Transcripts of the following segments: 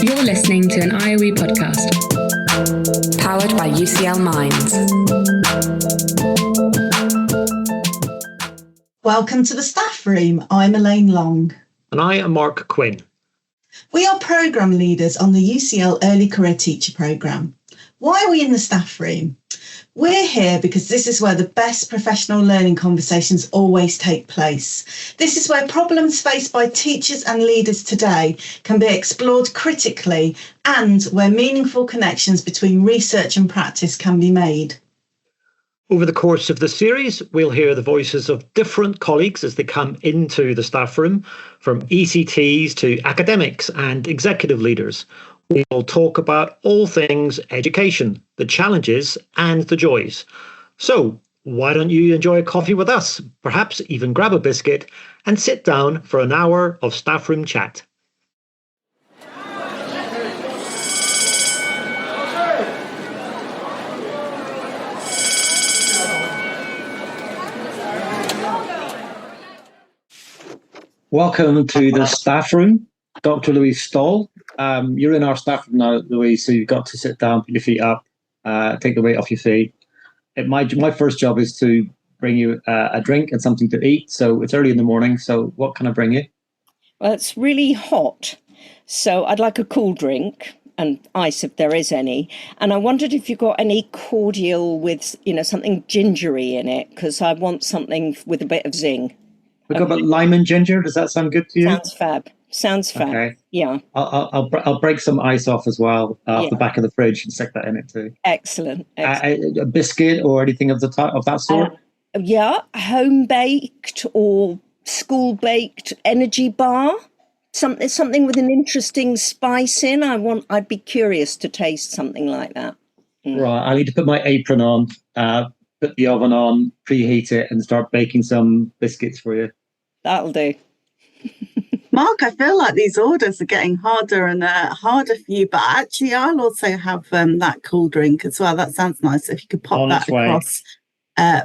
You're listening to an IOE podcast. Powered by UCL Minds. Welcome to the Staffroom. I'm Elaine Long. And I am Mark Quinn. We are programme leaders on the UCL Early Career Teacher programme. Why are we in the Staffroom? We're here because this is where the best professional learning conversations always take place. This is where problems faced by teachers and leaders today can be explored critically and where meaningful connections between research and practice can be made. Over the course of the series, we'll hear the voices of different colleagues as they come into the staff room, from ECTs to academics and executive leaders. We'll talk about all things education, the challenges and the joys. So why don't you enjoy a coffee with us, perhaps even grab a biscuit and sit down for an hour of staff room chat. Welcome to the staff room, Dr. Louise Stoll. You're in our staff room now, Louise, so you've got to sit down, put your feet up, take the weight off your feet. My first job is to bring you a drink and something to eat. So it's early in the morning. So what can I bring you? Well, it's really hot. So I'd like a cool drink and ice if there is any. And I wondered if you got any cordial with, something gingery in it, because I want something with a bit of zing. We've got about lime and ginger. Does that sound good to you? Sounds fab. Okay. Yeah. I'll break some ice off as well off the back of the fridge and stick that in it too. Excellent. A biscuit or anything of that sort? Home baked or school baked energy bar. Something with an interesting spice in. I'd be curious to taste something like that. Right. I need to put my apron on. Put the oven on, preheat it, and start baking some biscuits for you. That'll do. Mark, I feel like these orders are getting harder and harder for you, but actually I'll also have that cool drink as well. That sounds nice. If you could pop that across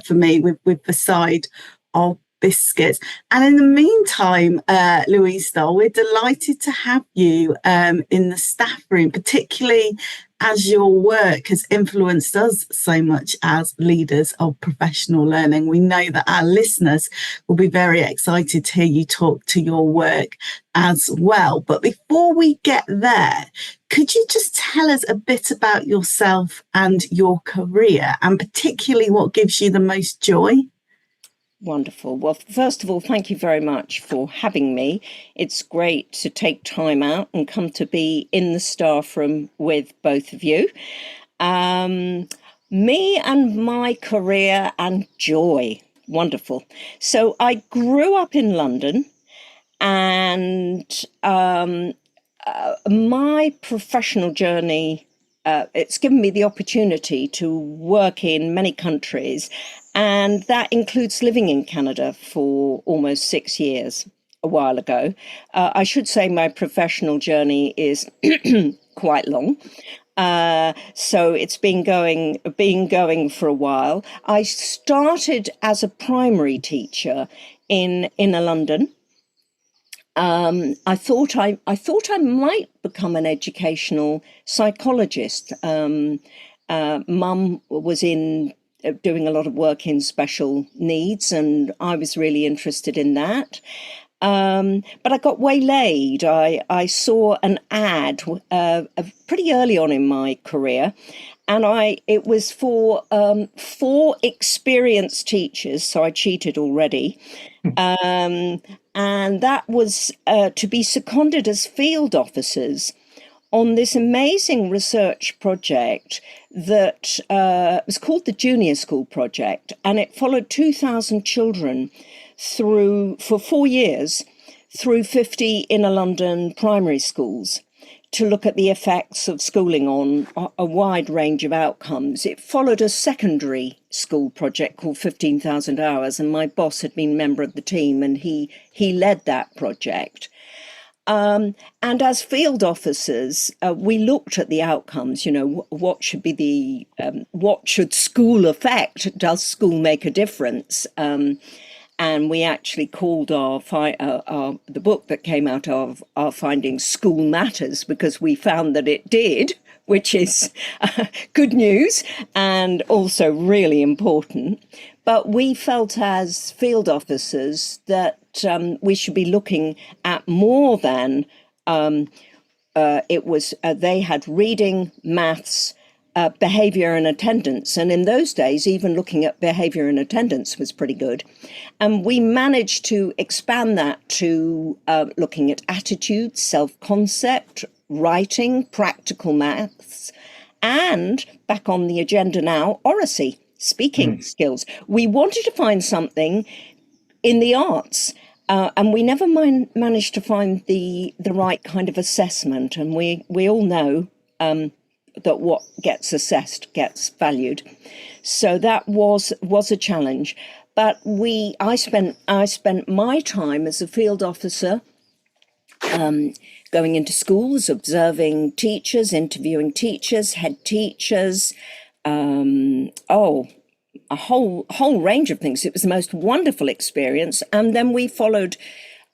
for me with the side of biscuits. And in the meantime, Louise Stoll, we're delighted to have you in the staff room, particularly as your work has influenced us so much as leaders of professional learning. We know that our listeners will be very excited to hear you talk to your work as well. But before we get there, could you just tell us a bit about yourself and your career, and particularly what gives you the most joy? Wonderful. Well, first of all, thank you very much for having me. It's great to take time out and come to be in the staff room with both of you. Me and my career and joy. Wonderful. So I grew up in London, and my professional journey, it's given me the opportunity to work in many countries. And that includes living in Canada for almost 6 years, a while ago. I should say my professional journey is quite long. So it's been going for a while. I started as a primary teacher in inner London. I thought I might become an educational psychologist. Mum was doing a lot of work in special needs, and I was really interested in that. But I got waylaid. I saw an ad pretty early on in my career, and it was for 4 experienced teachers, so I cheated already. And that was to be seconded as field officers on this amazing research project that was called the Junior School Project, and it followed 2,000 children for 4 years through 50 inner London primary schools to look at the effects of schooling on a wide range of outcomes. It followed a secondary school project called 15,000 Hours, and my boss had been a member of the team, and he led that project. And as field officers, we looked at the outcomes, what should school affect? Does school make a difference? And we actually called the book that came out of our findings School Matters, because we found that it did, which is good news and also really important. But we felt as field officers that we should be looking at more than they had reading, maths, behaviour and attendance. And in those days, even looking at behaviour and attendance was pretty good. And we managed to expand that to looking at attitude, self-concept, writing, practical maths, and back on the agenda now, oracy, speaking skills. We wanted to find something in the arts, and we never managed to find the right kind of assessment. And we all know that what gets assessed gets valued. So that was a challenge. But I spent my time as a field officer going into schools, observing teachers, interviewing teachers, head teachers, a whole range of things. It was the most wonderful experience. And then we followed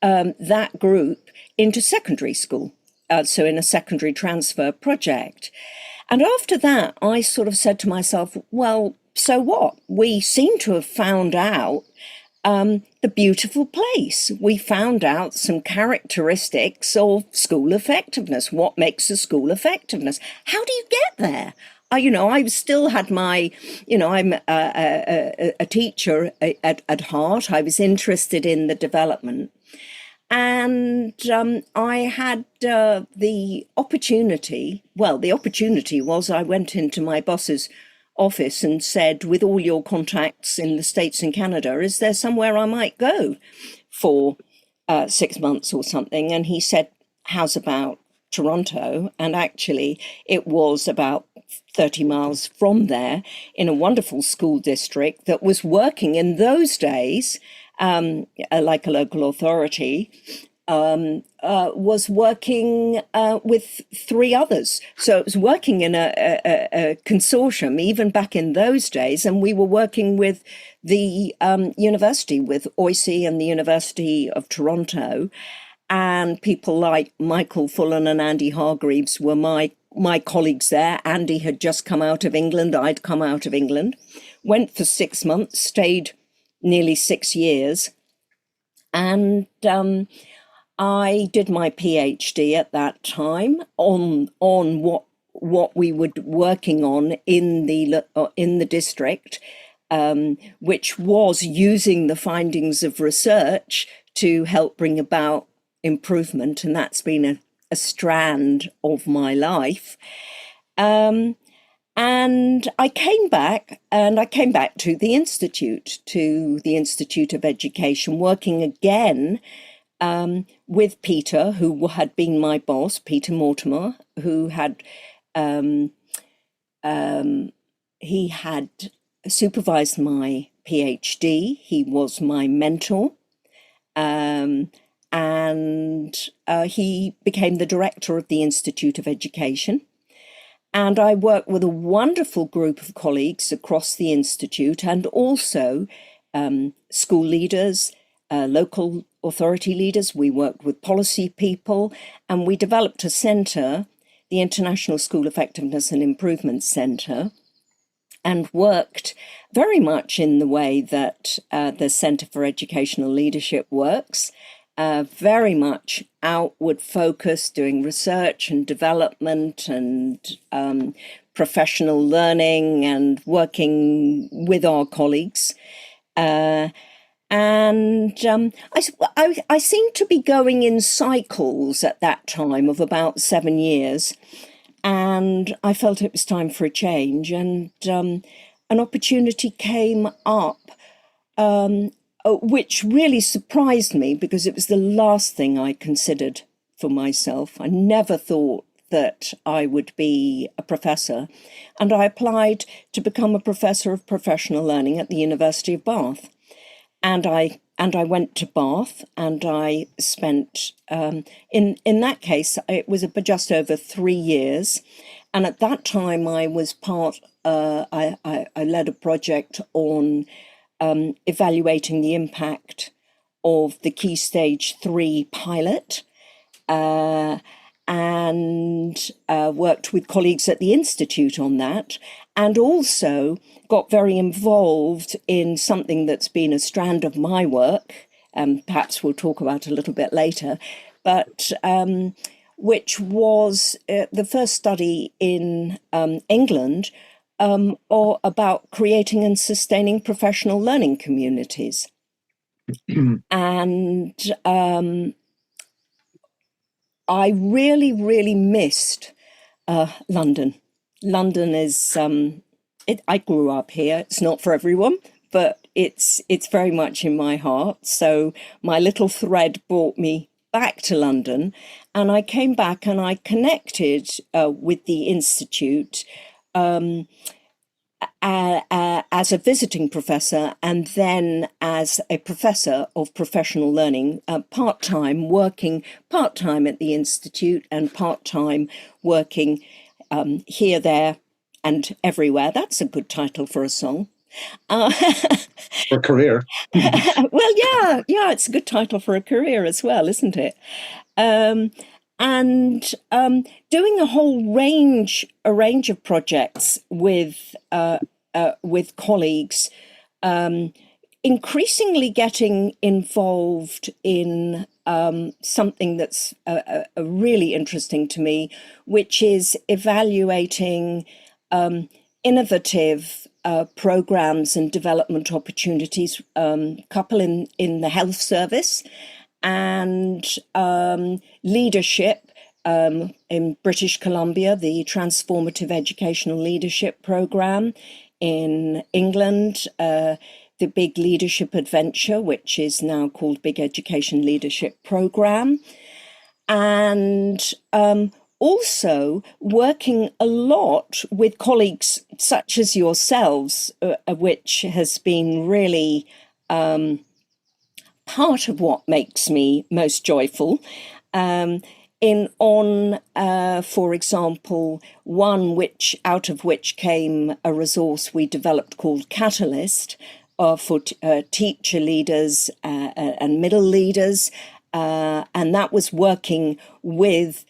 that group into secondary school, so in a secondary transfer project. And after that, I sort of said to myself, well, so what? We seem to have found out the beautiful place. We found out some characteristics of school effectiveness. What makes a school effectiveness? How do you get there? I still had my, I'm a teacher at heart. I was interested in the development. And I had the opportunity was I went into my boss's office and said, with all your contacts in the States and Canada, is there somewhere I might go for 6 months or something? And he said, how's about Toronto? And actually, it was about 30 miles from there in a wonderful school district that was working in those days like a local authority, was working with 3 others. So it was working in a consortium, even back in those days. And we were working with the university, with OISE and the University of Toronto. And people like Michael Fullen and Andy Hargreaves were my colleagues there. Andy had just come out of England. I'd come out of England. Went for 6 months, stayed nearly 6 years. And I did my PhD at that time on what we were working on in the district, which was using the findings of research to help bring about improvement. And that's been a strand of my life. And I came back to the Institute of Education, working again with Peter, who had been my boss, Peter Mortimer, who had he had supervised my PhD. He was my mentor, and he became the director of the Institute of Education. And I worked with a wonderful group of colleagues across the Institute, and also school leaders, local authority leaders. We worked with policy people, and we developed a centre, the International School Effectiveness and Improvement Centre, and worked very much in the way that the Centre for Educational Leadership works. Very much outward focused, doing research and development and professional learning and working with our colleagues. I seemed to be going in cycles at that time of about 7 years. And I felt it was time for a change. And an opportunity came up, which really surprised me, because it was the last thing I considered for myself. I never thought that I would be a professor. And I applied to become a professor of professional learning at the University of Bath. And I went to Bath, and I spent, in that case, it was just over 3 years. And at that time, I was I led a project on evaluating the impact of the Key Stage 3 pilot, and worked with colleagues at the Institute on that, and also got very involved in something that's been a strand of my work, and perhaps we'll talk about a little bit later, but which was the first study in England about creating and sustaining professional learning communities. And I really, really missed London. London is, I grew up here. It's not for everyone, but it's very much in my heart. So my little thread brought me back to London, and I came back and I connected with the Institute as a visiting professor, and then as a professor of professional learning, part-time, working part-time at the Institute and part-time working here, there and everywhere. That's a good title for a song. For a career. Well, yeah, it's a good title for a career as well, isn't it? And doing a whole range of projects with colleagues, increasingly getting involved in something that's really interesting to me, which is evaluating innovative programs and development opportunities, couple in the health service, and leadership in British Columbia, the Transformative Educational Leadership Program. In England, the Big Leadership Adventure, which is now called Big Education Leadership Program. And also working a lot with colleagues such as yourselves, which has been really part of what makes me most joyful. For example, one out of which came a resource we developed called Catalyst for teacher leaders and middle leaders, and that was working with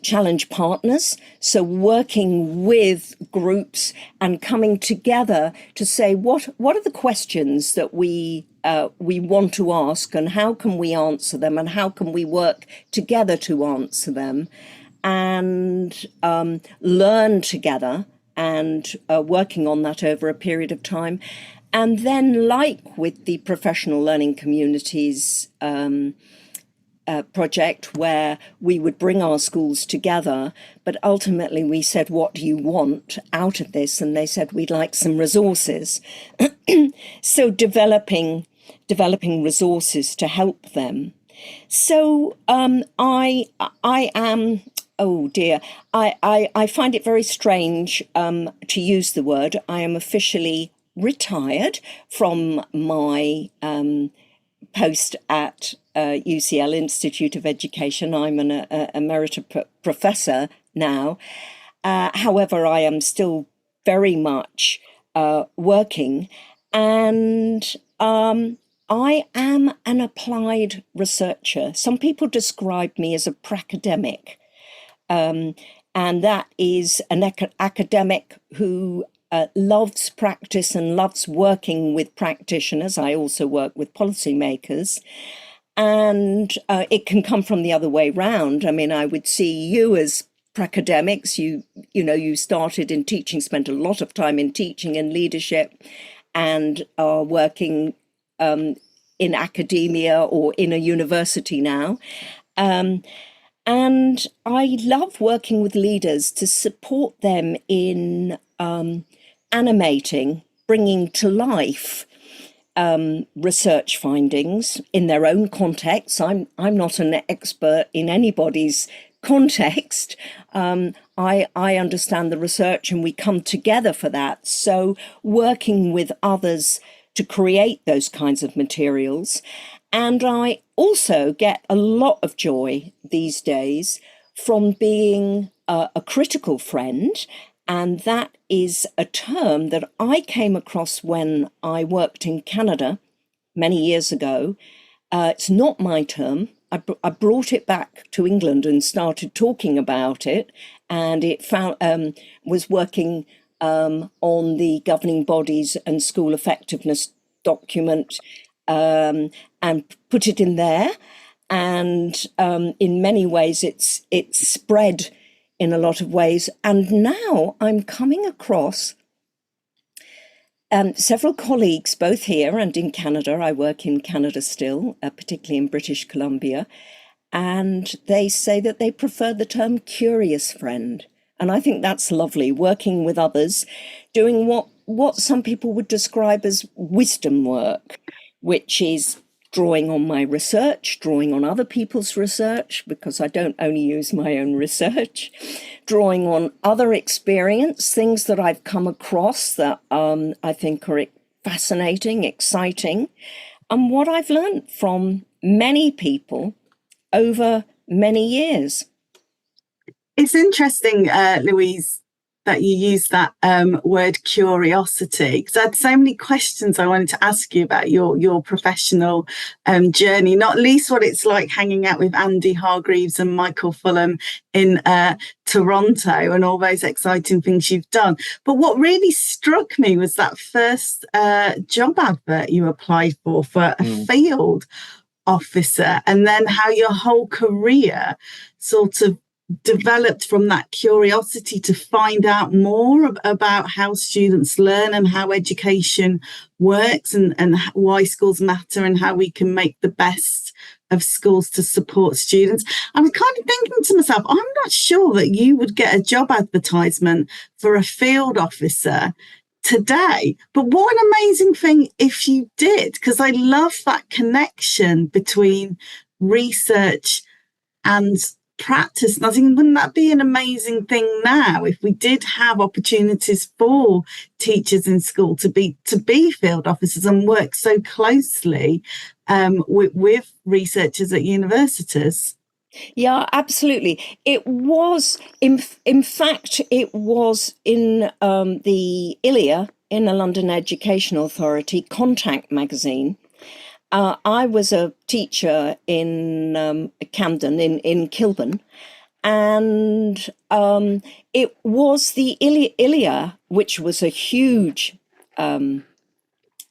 challenge partners, so working with groups and coming together to say what are the questions that we want to ask, and how can we answer them, and how can we work together to answer them, and learn together, and working on that over a period of time. And then, like with the professional learning communities project, where we would bring our schools together, but ultimately we said, what do you want out of this? And they said, we'd like some resources. So developing resources to help them. So I am, oh dear, I find it very strange to use the word. I am officially retired from my post at UCL Institute of Education. I'm an emerita professor now. However, I am still very much working, and I am an applied researcher. Some people describe me as a pracademic, and that is an academic who loves practice and loves working with practitioners. I also work with policymakers. And it can come from the other way round. I mean, I would see you as pracademics. You started in teaching, spent a lot of time in teaching and leadership, and are working in academia or in a university now. And I love working with leaders to support them in animating, bringing to life research findings in their own context. I'm not an expert in anybody's context. I understand the research, and we come together for that. So working with others to create those kinds of materials. And I also get a lot of joy these days from being a critical friend, and that is a term that I came across when I worked in Canada many years ago. It's not my term. I brought it back to England and started talking about it, and it was working on the governing bodies and school effectiveness document, and put it in there. And in many ways, it's spread in a lot of ways. And now I'm coming across several colleagues, both here and in Canada. I work in Canada still, particularly in British Columbia. And they say that they prefer the term curious friend. And I think that's lovely, working with others, doing what some people would describe as wisdom work, which is drawing on my research, drawing on other people's research, because I don't only use my own research, drawing on other experience, things that I've come across that I think are fascinating, exciting, and what I've learned from many people over many years. It's interesting, Louise, that you use that word curiosity, because I had so many questions I wanted to ask you about your professional journey, not least what it's like hanging out with Andy Hargreaves and Michael Fulham in Toronto and all those exciting things you've done. But what really struck me was that first job advert you applied for a field officer, and then how your whole career sort of developed from that curiosity to find out more about how students learn and how education works, and why schools matter and how we can make the best of schools to support students. I was kind of thinking to myself, I'm not sure that you would get a job advertisement for a field officer today, but what an amazing thing if you did, because I love that connection between research and practice. And I think, wouldn't that be an amazing thing now if we did have opportunities for teachers in school to be field officers and work so closely with researchers at universities? Yeah, absolutely. It was, in fact, it was in the ILEA, in the London Education Authority, Contact magazine. I was a teacher in Camden, in Kilburn, and it was the ILEA, which was a huge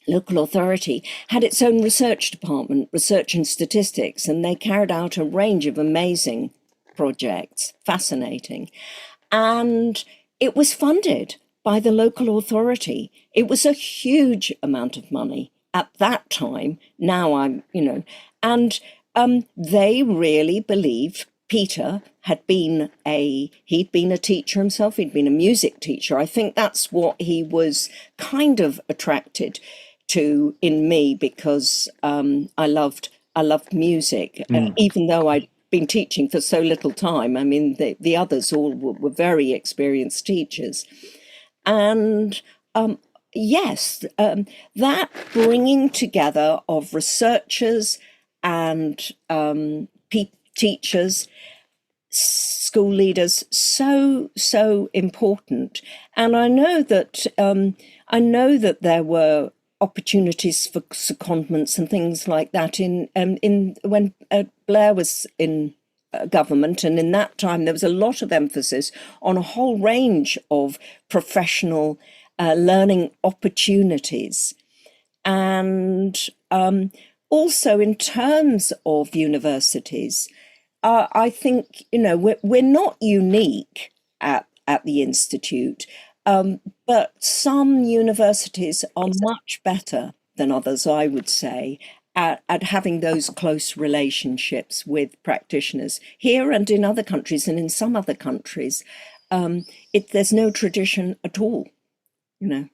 local authority, had its own research department, research and statistics, and they carried out a range of amazing projects, fascinating. And it was funded by the local authority. It was a huge amount of money at that time. Now and they really believed Peter he'd been a teacher himself. He'd been a music teacher. I think that's what he was kind of attracted to in me, because I loved music, even though I'd been teaching for so little time. I mean, the others all were very experienced teachers. And yes, that bringing together of researchers and teachers, school leaders, so important. And I know that there were opportunities for secondments and things like that in when Blair was in government, and in that time there was a lot of emphasis on a whole range of professional learning opportunities. And also in terms of universities, I think we're not unique at the Institute. But some universities are much better than others, I would say, at having those close relationships with practitioners. Here and in other countries, and in some other countries, there's no tradition at all, Yeah.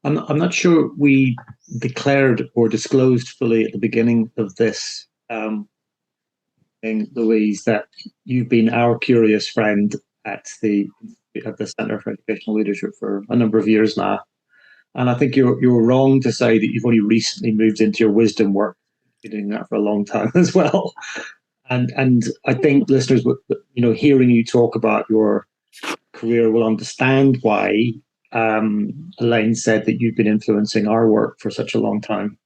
I'm not sure we declared or disclosed fully at the beginning of this thing, Louise, that you've been our curious friend at the Centre for Educational Leadership for a number of years now. And I think you're wrong to say that you've only recently moved into your wisdom work. You've been doing that for a long time as well. And I think listeners, hearing you talk about your career will understand why Elaine said that you've been influencing our work for such a long time.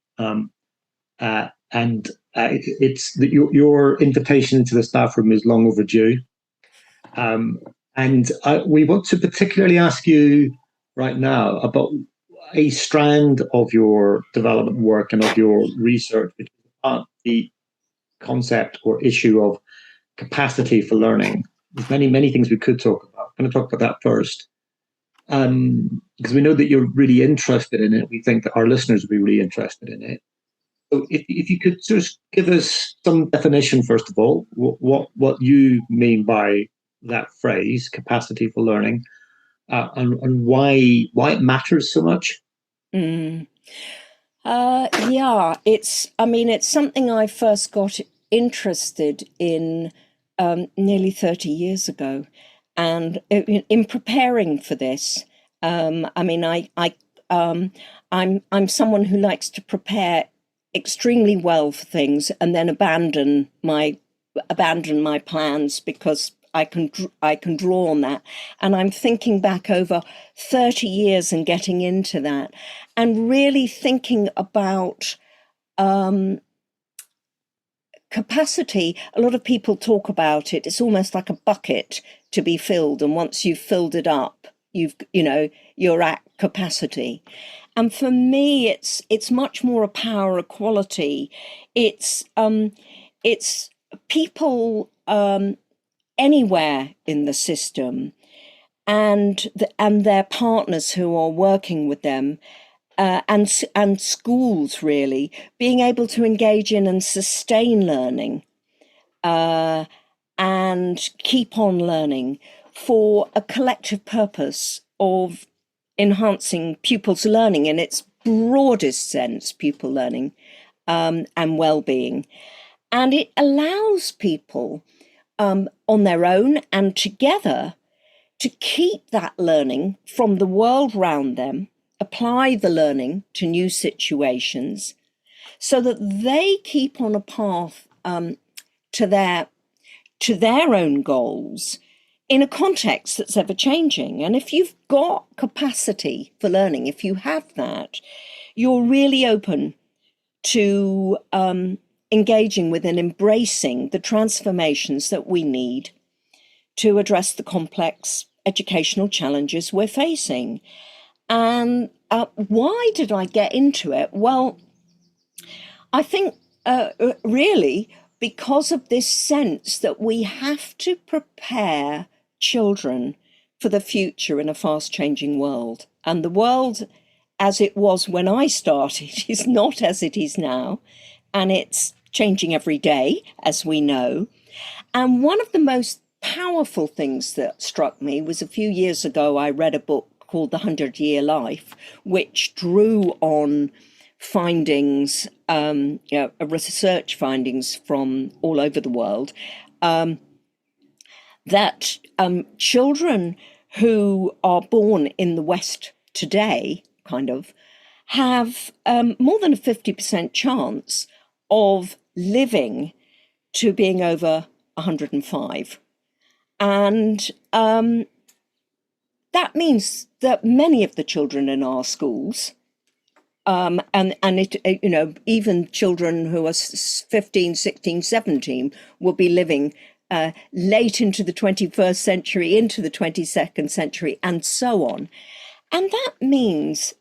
It's that your invitation into the staff room is long overdue. We want to particularly ask you right now about a strand of your development work and of your research, which is the concept or issue of capacity for learning. There's many things we could talk about. I'm going to talk about that first. Because we know that you're really interested in it. We think that our listeners will be really interested in it. So if you could just give us some definition, first of all, what you mean by that phrase, capacity for learning, and why it matters so much. It's something I first got interested in nearly 30 years ago. And in preparing for this, I'm someone who likes to prepare extremely well for things and then abandon my plans because I can draw on that. And I'm thinking back over 30 years and getting into that and really thinking about capacity. A lot of people talk about it. It's almost like a bucket to be filled. And once you've filled it up, you're at capacity. And for me, it's much more a power, a quality. It's people anywhere in the system and their partners who are working with them, and schools really being able to engage in and sustain learning and keep on learning for a collective purpose of enhancing pupils' learning in its broadest sense, pupil learning and well-being. And it allows people on their own and together to keep that learning from the world around them, apply the learning to new situations so that they keep on a path to their own goals in a context that's ever changing. And if you've got capacity for learning, if you have that, you're really open to engaging with and embracing the transformations that we need to address the complex educational challenges we're facing. And why did I get into it? Well, I think really because of this sense that we have to prepare children for the future in a fast-changing world. And the world as it was when I started is not as it is now. And it's changing every day, as we know. And one of the most powerful things that struck me was a few years ago, I read a book called The 100-Year Life, which drew on findings, research findings from all over the world, that children who are born in the West today, have more than a 50% chance of living to being over 105. And that means that many of the children in our schools, even children who are 15, 16, 17 will be living late into the 21st century, into the 22nd century, and so on. And that means,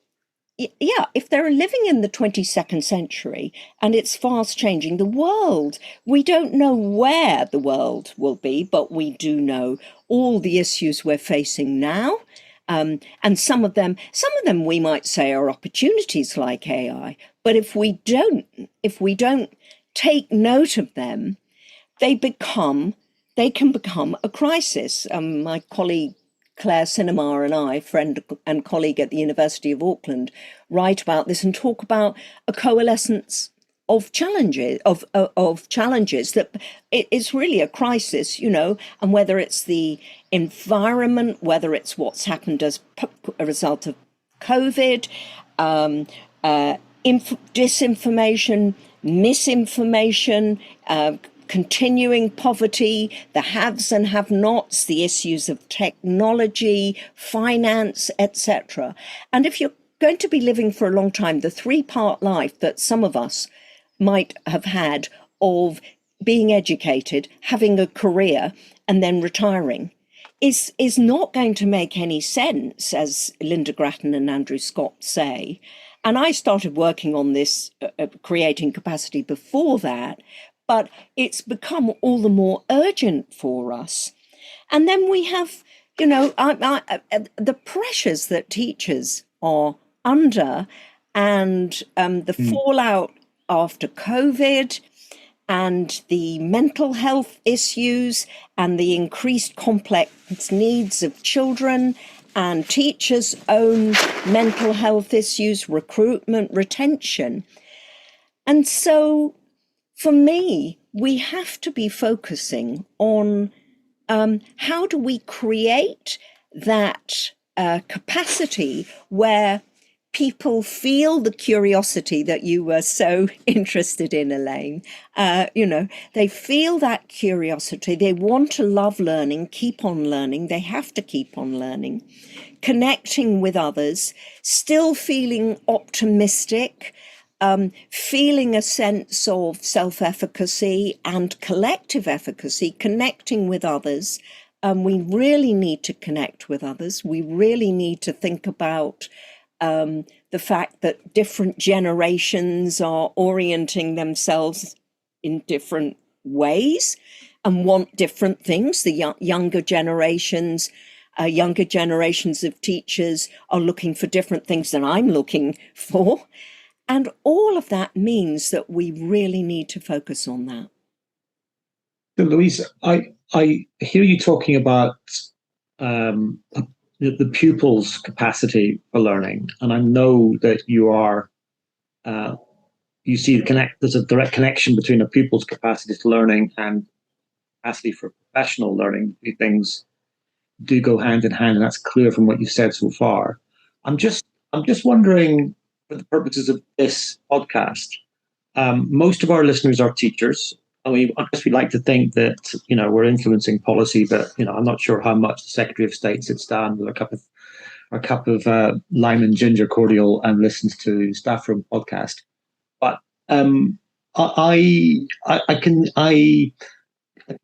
if they're living in the 22nd century and it's fast changing, the world, we don't know where the world will be, but we do know all the issues we're facing now. And some of them we might say are opportunities like AI, but if we don't take note of them, they can become a crisis. My colleague Claire Cinema and I, friend and colleague at the University of Auckland, write about this and talk about a coalescence of challenges, that it's really a crisis, and whether it's the environment, whether it's what's happened as a result of COVID, disinformation, misinformation, continuing poverty, the haves and have-nots, the issues of technology, finance, etc. And if you're going to be living for a long time, the three-part life that some of us might have had of being educated, having a career, and then retiring is not going to make any sense, as Linda Grattan and Andrew Scott say. And I started working on this, creating capacity before that, but it's become all the more urgent for us. And then we have, the pressures that teachers are under, and the fallout after COVID, and the mental health issues, and the increased complex needs of children, and teachers' own mental health issues, recruitment, retention. And so, for me, we have to be focusing on how do we create that capacity where people feel the curiosity that you were so interested in, Elaine. They feel that curiosity. They want to love learning, keep on learning. They have to keep on learning, connecting with others, still feeling optimistic, feeling a sense of self-efficacy and collective efficacy, connecting with others. We really need to connect with others. We really need to think about the fact that different generations are orienting themselves in different ways and want different things. The younger generations of teachers are looking for different things than I'm looking for. And all of that means that we really need to focus on that. So, Louise, I hear you talking about the pupils' capacity for learning, and I know that you are. You see there's a direct connection between a pupil's capacity to learning and capacity for professional learning. These things do go hand in hand, and that's clear from what you've said so far. I'm just wondering, for the purposes of this podcast, most of our listeners are teachers. I guess we like to think that we're influencing policy, but I'm not sure how much the Secretary of State sits down with a cup of lime and ginger cordial and listens to Staffroom podcast. But I can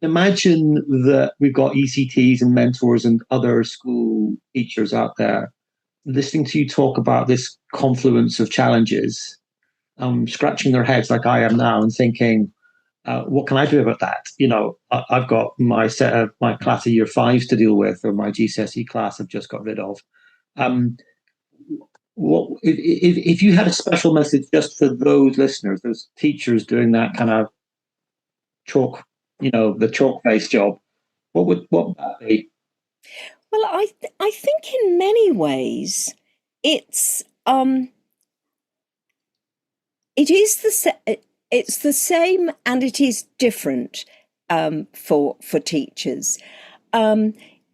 imagine that we've got ECTs and mentors and other school teachers out there listening to you talk about this confluence of challenges, scratching their heads like I am now and thinking, what can I do about that? I've got my class of year fives to deal with, or my GCSE class I've just got rid of. If you had a special message just for those listeners, those teachers doing that kind of chalk, the chalk-based job, what would that be? Well, I think in many ways it's the same and it is different for teachers.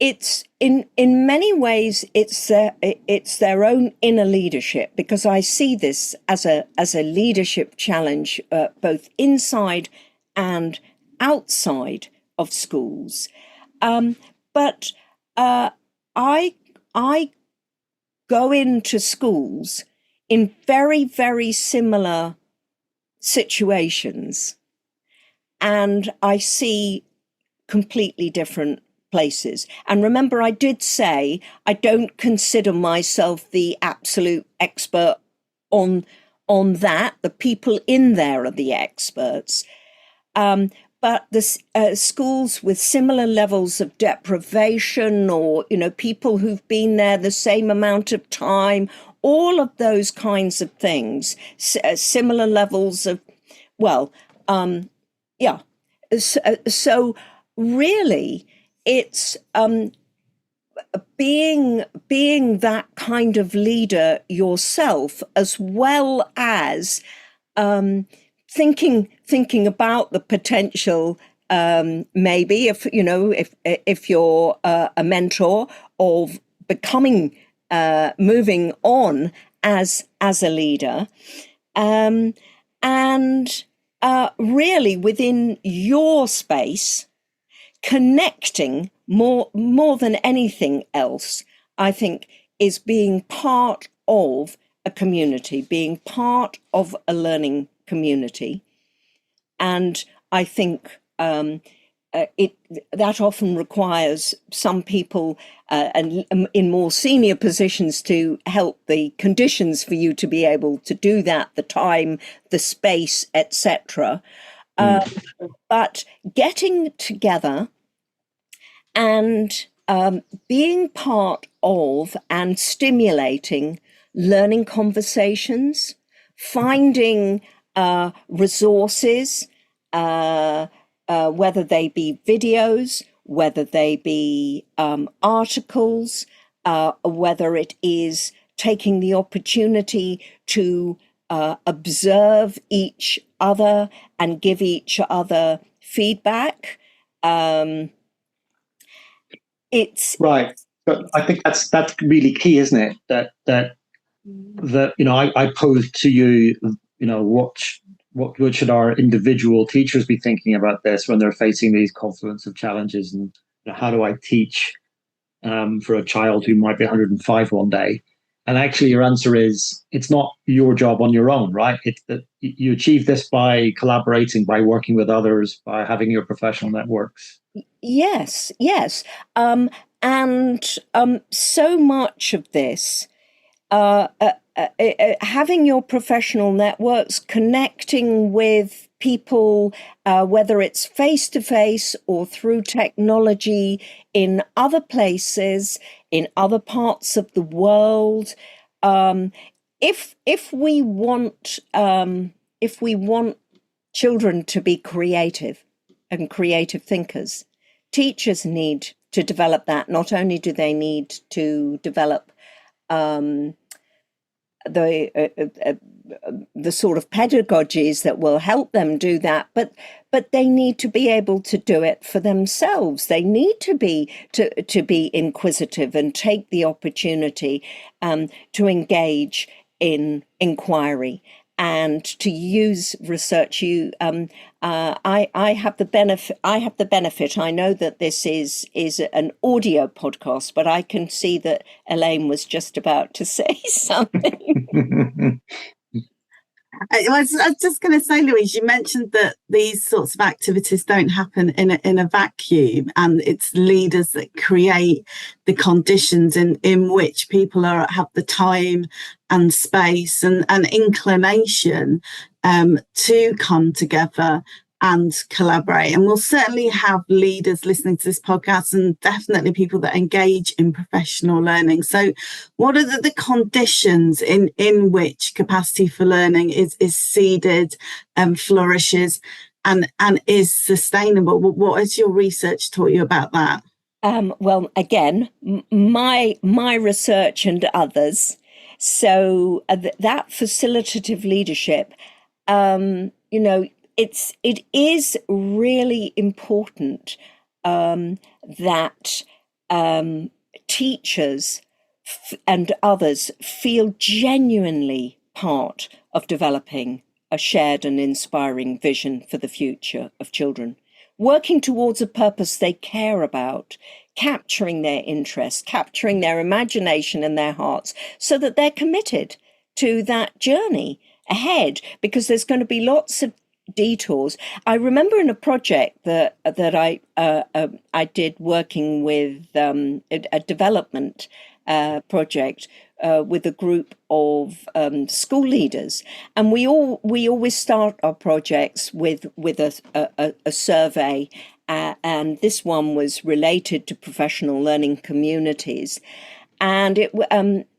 It's in many ways it's their own inner leadership, because I see this as a leadership challenge both inside and outside of schools. But I go into schools in very, very similar situations, and I see completely different places. And remember, I did say I don't consider myself the absolute expert on that. The people in there are the experts. But the schools with similar levels of deprivation, or people who've been there the same amount of time, all of those kinds of things, similar levels of, So really, it's being that kind of leader yourself, as well as thinking about the potential, maybe if you're a mentor, of becoming moving on as a leader, and really within your space, connecting more than anything else, I think, is being part of a community, being part of a learning community. And I think that often requires some people and in more senior positions to help the conditions for you to be able to do that, the time, the space, etc. But getting together and being part of and stimulating learning conversations, finding resources, whether they be videos, whether they be articles, whether it is taking the opportunity to observe each other and give each other feedback. It's right. But I think that's really key, isn't it? That I posed to you, what should our individual teachers be thinking about this when they're facing these confluence of challenges, and how do I teach for a child who might be 105 one day? And actually, your answer is it's not your job on your own, right? It's that you achieve this by collaborating, by working with others, by having your professional networks. Yes. And so much of this, having your professional networks, connecting with people, whether it's face-to-face or through technology in other places, in other parts of the world. If we want children to be creative and creative thinkers, teachers need to develop that. Not only do they need to develop the sort of pedagogies that will help them do that, but they need to be able to do it for themselves. They need to be inquisitive and take the opportunity to engage in inquiry and to use research. I have the benefit. I know that this is an audio podcast, but I can see that Elaine was just about to say something. I was just going to say, Louise, you mentioned that these sorts of activities don't happen in a vacuum, and it's leaders that create the conditions in which people have the time and space and inclination to come together and collaborate. And we'll certainly have leaders listening to this podcast, and definitely people that engage in professional learning. So what are the conditions in which capacity for learning is seeded and flourishes and is sustainable? What has your research taught you about that? Well, again, my research and others. So that facilitative leadership, it is really important that teachers and others feel genuinely part of developing a shared and inspiring vision for the future of children, working towards a purpose they care about, capturing their interest, capturing their imagination and their hearts, so that they're committed to that journey ahead, because there's going to be lots of detours. I remember in a project that I did working with a development project with a group of school leaders, and we always start our projects with a survey, and this one was related to professional learning communities, and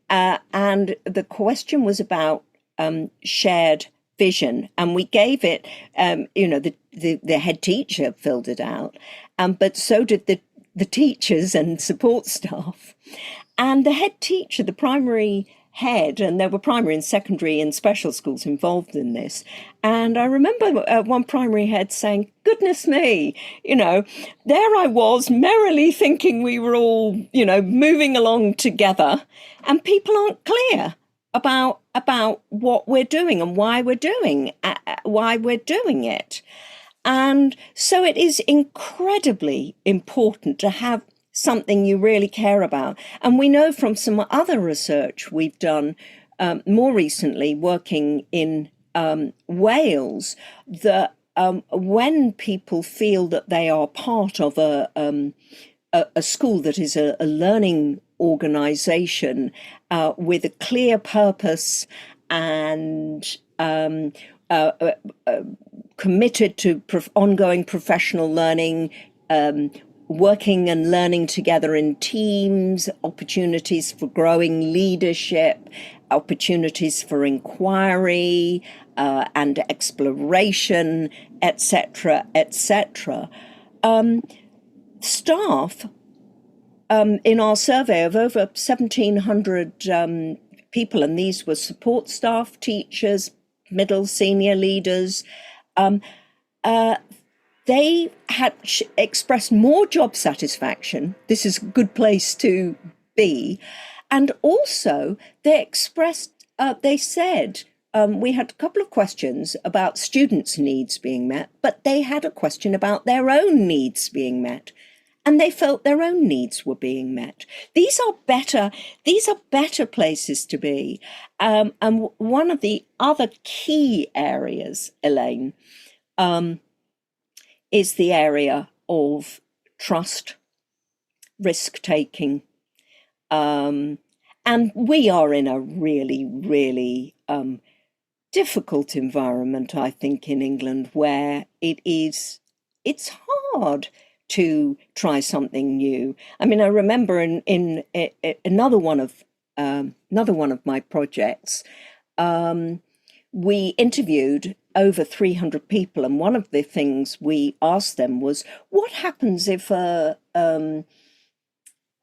and the question was about shared vision, and we gave it, the head teacher filled it out, but so did the teachers and support staff. And the head teacher, the primary head, and there were primary and secondary and special schools involved in this. And I remember one primary head saying, "Goodness me, there I was merrily thinking we were all, moving along together, and people aren't clear about what we're doing and why we're doing it. And so it is incredibly important to have something you really care about. And we know from some other research we've done more recently, working in Wales, that when people feel that they are part of a school that is a learning organisation with a clear purpose and committed to ongoing professional learning, working and learning together in teams, opportunities for growing leadership, opportunities for inquiry and exploration, etc., etc. Staff, in our survey of over 1,700 people, and these were support staff, teachers, middle, senior leaders, they had expressed more job satisfaction. This is a good place to be. And also they said, we had a couple of questions about students' needs being met, but they had a question about their own needs being met. And they felt their own needs were being met. These are better places to be. And one of the other key areas, Elaine, is the area of trust, risk-taking. And we are in a really, really difficult environment, I think, in England, where it's hard to try something new. I mean, I remember in another one of my projects, we interviewed over 300 people, and one of the things we asked them was, what happens if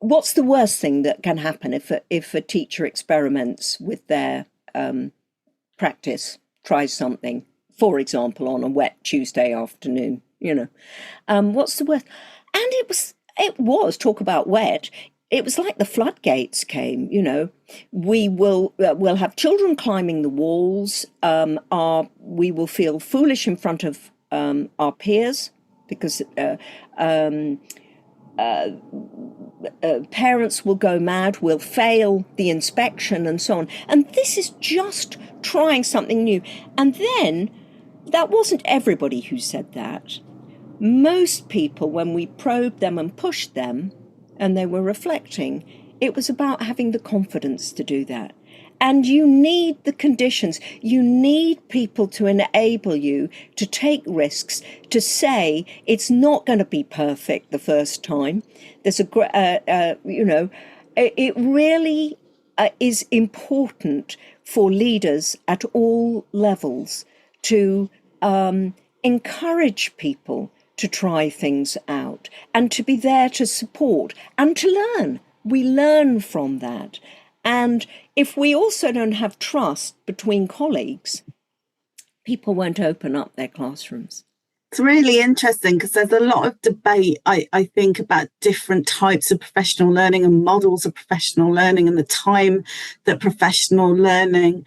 what's the worst thing that can happen if a teacher experiments with their practice, tries something, for example, on a wet Tuesday afternoon? What's the worst? And it was talk about wet. It was like the floodgates came. We'll have children climbing the walls. We will feel foolish in front of our peers because parents will go mad. We'll fail the inspection and so on. And this is just trying something new. And then that wasn't everybody who said that. Most people, when we probed them and pushed them, and they were reflecting, it was about having the confidence to do that. And you need the conditions. You need people to enable you to take risks, to say it's not going to be perfect the first time. There's it really is important for leaders at all levels to encourage people to try things out and to be there to support and to learn. We learn from that. And if we also don't have trust between colleagues, people won't open up their classrooms. It's really interesting because there's a lot of debate, I think, about different types of professional learning and models of professional learning and the time that professional learning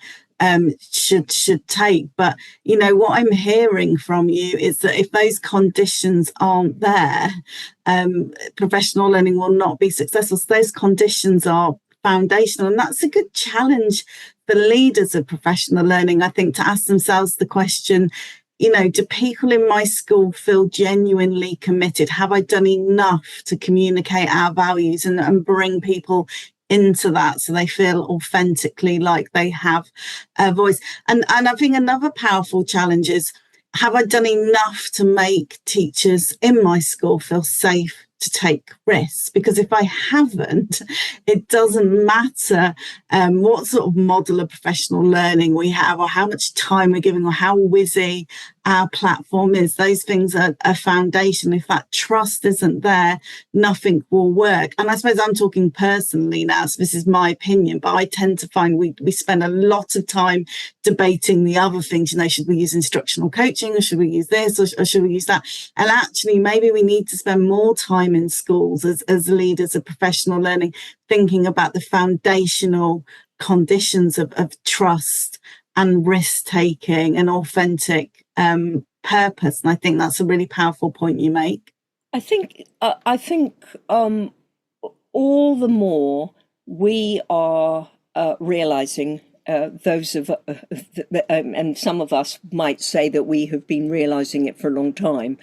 should take. But, what I'm hearing from you is that if those conditions aren't there, professional learning will not be successful. So those conditions are foundational. And that's a good challenge for leaders of professional learning, I think, to ask themselves the question, do people in my school feel genuinely committed? Have I done enough to communicate our values and bring people into that so they feel authentically like they have a voice? And I think another powerful challenge is, have I done enough to make teachers in my school feel safe to take risks? Because if I haven't, it doesn't matter what sort of model of professional learning we have or how much time we're giving or how whizzy our platform is. Those things are a foundation. If that trust isn't there, nothing will work. And I suppose I'm talking personally now, so this is my opinion, but I tend to find we spend a lot of time debating the other things. Should we use instructional coaching, or should we use this, or should we use that? And actually, maybe we need to spend more time in schools as leaders of professional learning thinking about the foundational conditions of trust and risk taking and authentic purpose. And I think that's a really powerful point you make. I think all the more we are realizing, those of and some of us might say that we have been realizing it for a long time,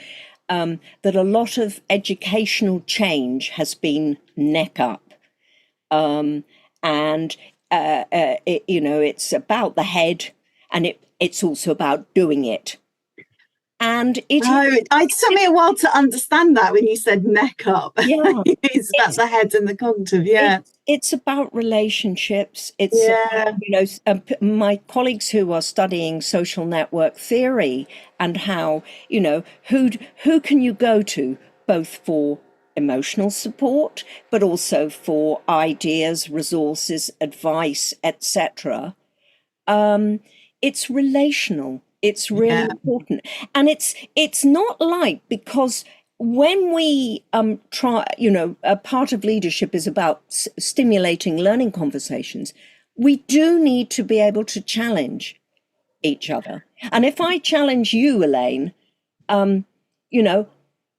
that a lot of educational change has been neck up, and it's about the head, and it's also about doing it. And it took me a while to understand that when you said neck up. Yeah, it's about the head and the cognitive. Yeah, it's about relationships. It's about, my colleagues who are studying social network theory and how who can you go to both for emotional support, but also for ideas, resources, advice, etc. It's relational. It's really important. And it's not like, because when we try, a part of leadership is about stimulating learning conversations, we do need to be able to challenge each other. And if I challenge you, Elaine, oh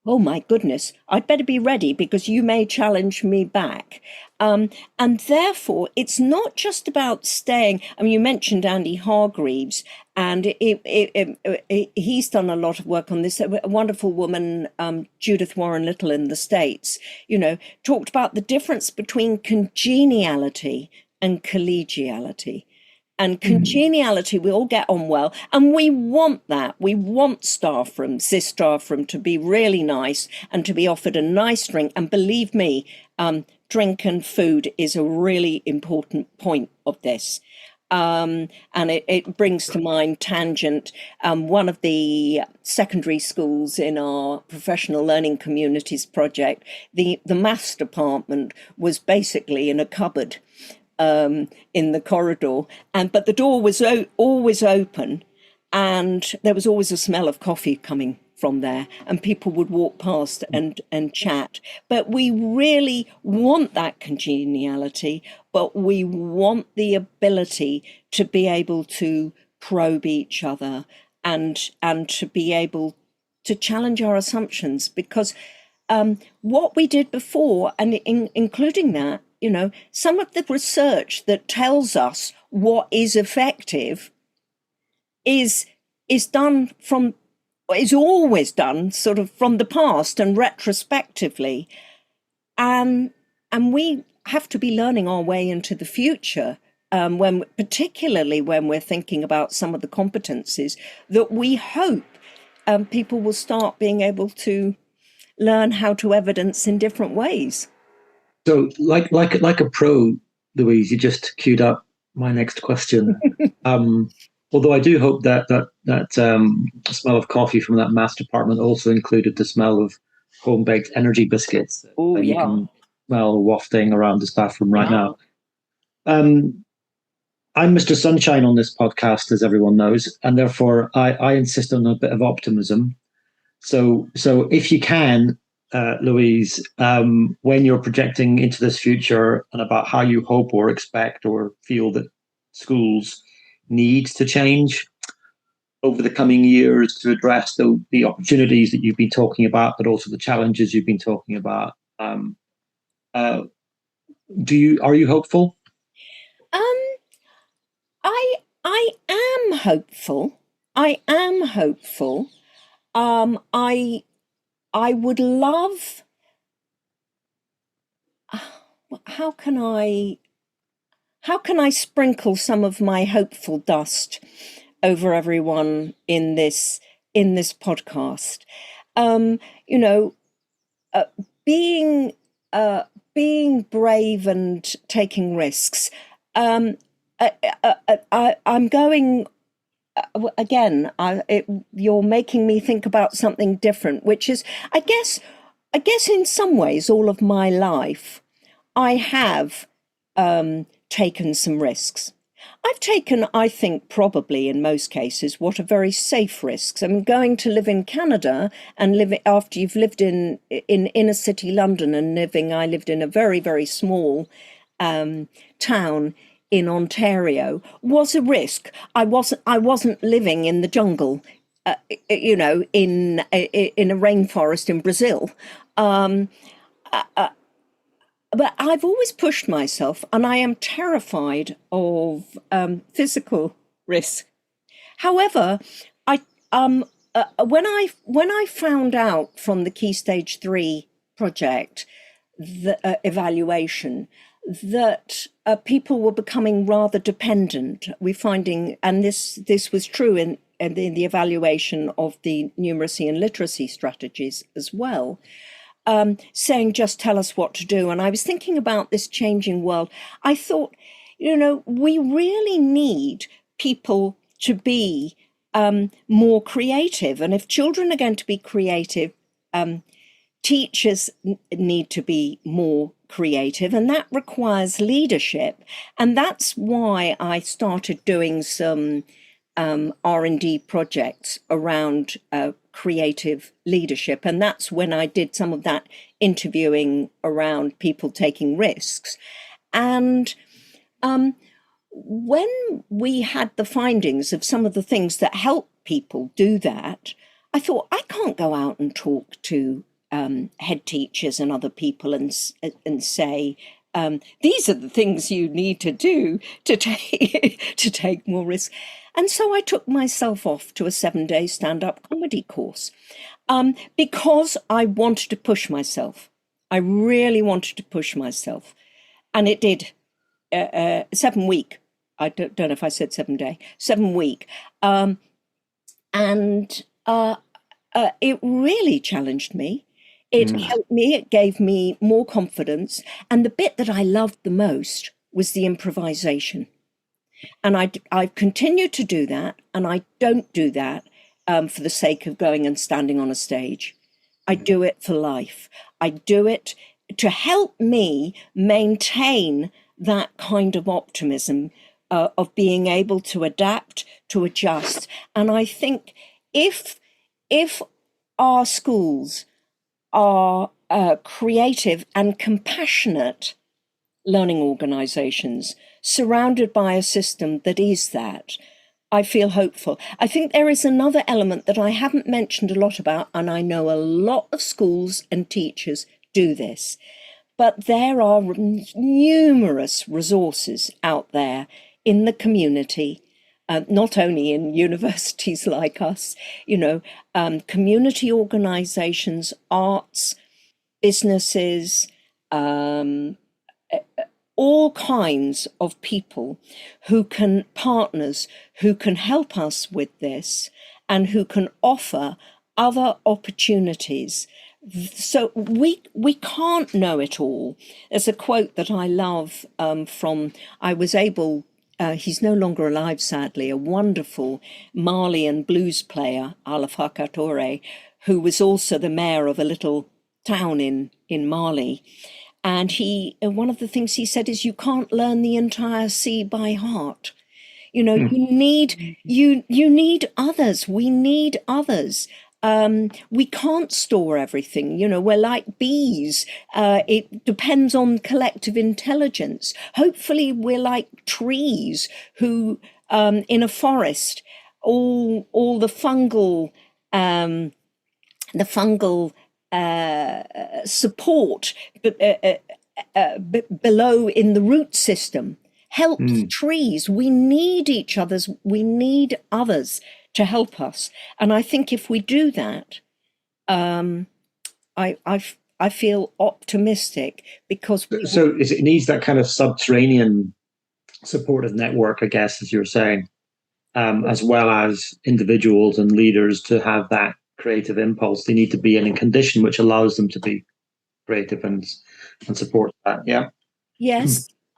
my goodness, I'd better be ready, because you may challenge me back. And therefore, it's not just about staying. I mean, you mentioned Andy Hargreaves, and he's done a lot of work on this. A wonderful woman, Judith Warren Little in the States, talked about the difference between congeniality and collegiality. And congeniality, we all get on well, and we want that. We want Staffroom, this Staffroom, to be really nice and to be offered a nice drink. And believe me, drink and food is a really important point of this. And it brings to mind Tangent, one of the secondary schools in our professional learning communities project. The maths department was basically in a cupboard in the corridor, but the door was always open, and there was always a smell of coffee coming from there, and people would walk past and chat. But we really want that congeniality, but we want the ability to be able to probe each other and to be able to challenge our assumptions, because what we did before, and including that, some of the research that tells us what is effective is always done sort of from the past and retrospectively, and we have to be learning our way into the future, particularly when we're thinking about some of the competencies that we hope people will start being able to learn how to evidence in different ways. So, like a pro, Louise, you just queued up my next question. Although I do hope that smell of coffee from that maths department also included the smell of home-baked energy biscuits that you can smell wafting around the staff room right now. I'm Mr. Sunshine on this podcast, as everyone knows, and therefore I insist on a bit of optimism. So if you can, Louise, when you're projecting into this future and about how you hope or expect or feel that schools need to change over the coming years to address the opportunities that you've been talking about, but also the challenges you've been talking about, are you hopeful? I am hopeful. I am hopeful. I would love. How can I sprinkle some of my hopeful dust over everyone in this podcast? Being brave and taking risks. I'm going. Again, you're making me think about something different, which is, I guess in some ways, all of my life, I have taken some risks. I've taken, I think, probably in most cases, what are very safe risks. I'm going to live in Canada and living after you've lived in inner city London and I lived in a very, very small town in Ontario was a risk. I wasn't living in the jungle, in a rainforest in Brazil. But I've always pushed myself, and I am terrified of physical risk. However, when I found out from the Key Stage 3 project, the evaluation, that people were becoming rather dependent, we're finding, and this was true in the evaluation of the numeracy and literacy strategies as well, saying, just tell us what to do. And I was thinking about this changing world. I thought, we really need people to be more creative. And if children are going to be creative, teachers need to be more creative, and that requires leadership. And that's why I started doing some R&D projects around creative leadership. And that's when I did some of that interviewing around people taking risks. And when we had the findings of some of the things that help people do that, I thought, I can't go out and talk to head teachers and other people and say, these are the things you need to do to take more risk. And so I took myself off to a 7-day stand-up comedy course because I wanted to push myself. I really wanted to push myself. And it did. 7 week. I don't know if I said 7 day. 7 week. And it really challenged me. It helped me. It gave me more confidence. And the bit that I loved the most was the improvisation. And I've continued to do that. And I don't do that for the sake of going and standing on a stage. I do it for life. I do it to help me maintain that kind of optimism of being able to adapt, to adjust. And I think if our schools are creative and compassionate learning organisations surrounded by a system that is that, I feel hopeful. I think there is another element that I haven't mentioned a lot about, and I know a lot of schools and teachers do this, but there are numerous resources out there in the community, not only in universities like us, community organisations, arts, businesses, all kinds of people partners who can help us with this and who can offer other opportunities. So we can't know it all. There's a quote that I love he's no longer alive, sadly, a wonderful Malian blues player, Alpha Katore, who was also the mayor of a little town in Mali. And one of the things he said is, you can't learn the entire sea by heart. You need others. We need others. We can't store everything. We're like bees. It depends on collective intelligence. Hopefully we're like trees who, in a forest, all the fungal support below in the root system helps trees. We need each other's. We need others to help us. And I think if we do that, I feel optimistic because it needs that kind of subterranean supportive network, I guess, as you're saying, as well as individuals and leaders to have that creative impulse. They need to be in a condition which allows them to be creative and support that. Yeah.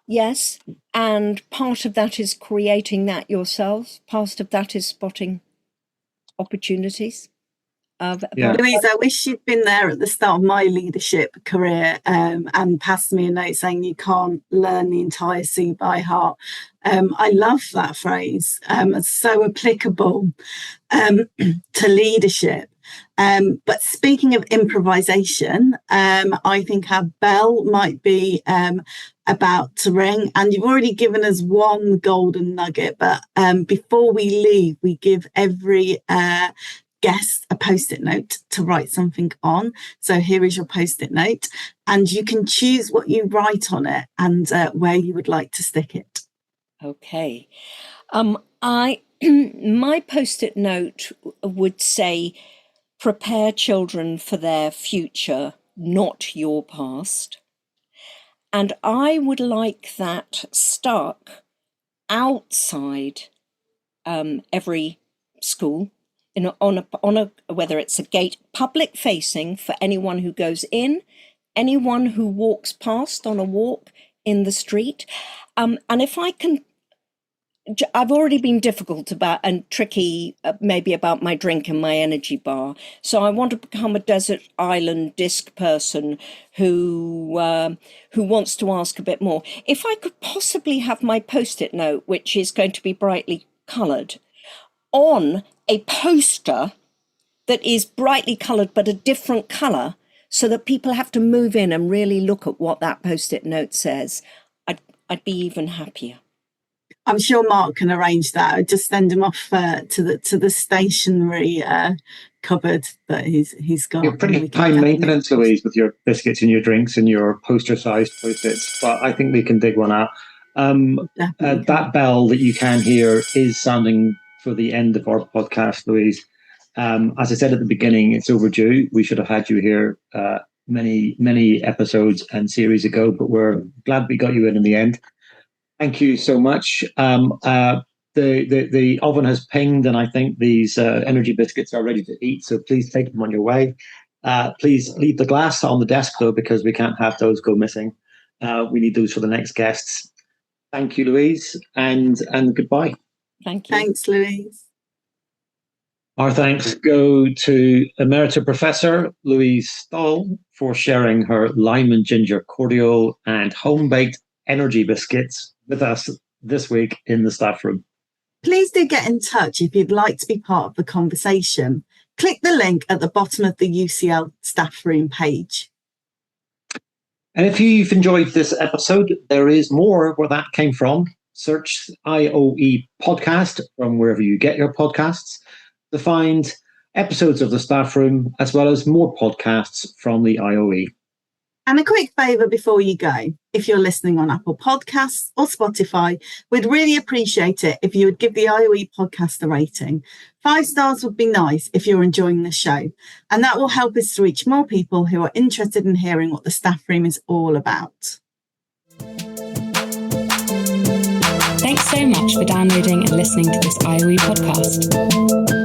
Yes. And part of that is creating that yourselves. Part of that is spotting opportunities. Louise, I wish you'd been there at the start of my leadership career and passed me a note saying you can't learn the entire sea by heart. I love that phrase. It's so applicable to leadership. But speaking of improvisation, I think our bell might be about to ring, and you've already given us one golden nugget, but before we leave, we give every guest a post-it note to write something on. So here is your post-it note, and you can choose what you write on it and where you would like to stick it. Okay. My post-it note would say, prepare children for their future, not your past. And I would like that stuck outside every school, on a whether it's a gate, public facing for anyone who goes in, anyone who walks past on a walk in the street. And if I can, I've already been difficult about and tricky maybe about my drink and my energy bar. So I want to become a desert island disc person who wants to ask a bit more. If I could possibly have my post-it note, which is going to be brightly coloured, on a poster that is brightly coloured but a different colour, so that people have to move in and really look at what that post-it note says, I'd be even happier. I'm sure Mark can arrange that. I'd just send him off to the stationery cupboard that he's got. You're pretty high maintenance, Louise, with your biscuits and your drinks and your poster-sized post-its, but I think we can dig one out. That bell that you can hear is sounding for the end of our podcast, Louise. As I said at the beginning, it's overdue. We should have had you here many episodes and series ago, but we're glad we got you in the end. Thank you so much. The oven has pinged, and I think these energy biscuits are ready to eat. So please take them on your way. Please leave the glass on the desk, though, because we can't have those go missing. We need those for the next guests. Thank you, Louise, and goodbye. Thank you. Thanks, Louise. Our thanks go to Emerita Professor Louise Stoll for sharing her lime and ginger cordial and home-baked energy biscuits with us this week in the staff room. Please do get in touch if you'd like to be part of the conversation. Click the link at the bottom of the UCL staff room page. And if you've enjoyed this episode, there is more where that came from. Search IOE podcast from wherever you get your podcasts to find episodes of the staff room, as well as more podcasts from the IOE. And a quick favour before you go, if you're listening on Apple Podcasts or Spotify, we'd really appreciate it if you would give the IOE podcast a rating. 5 stars would be nice if you're enjoying the show, and that will help us to reach more people who are interested in hearing what the staff room is all about. Thanks so much for downloading and listening to this IOE podcast.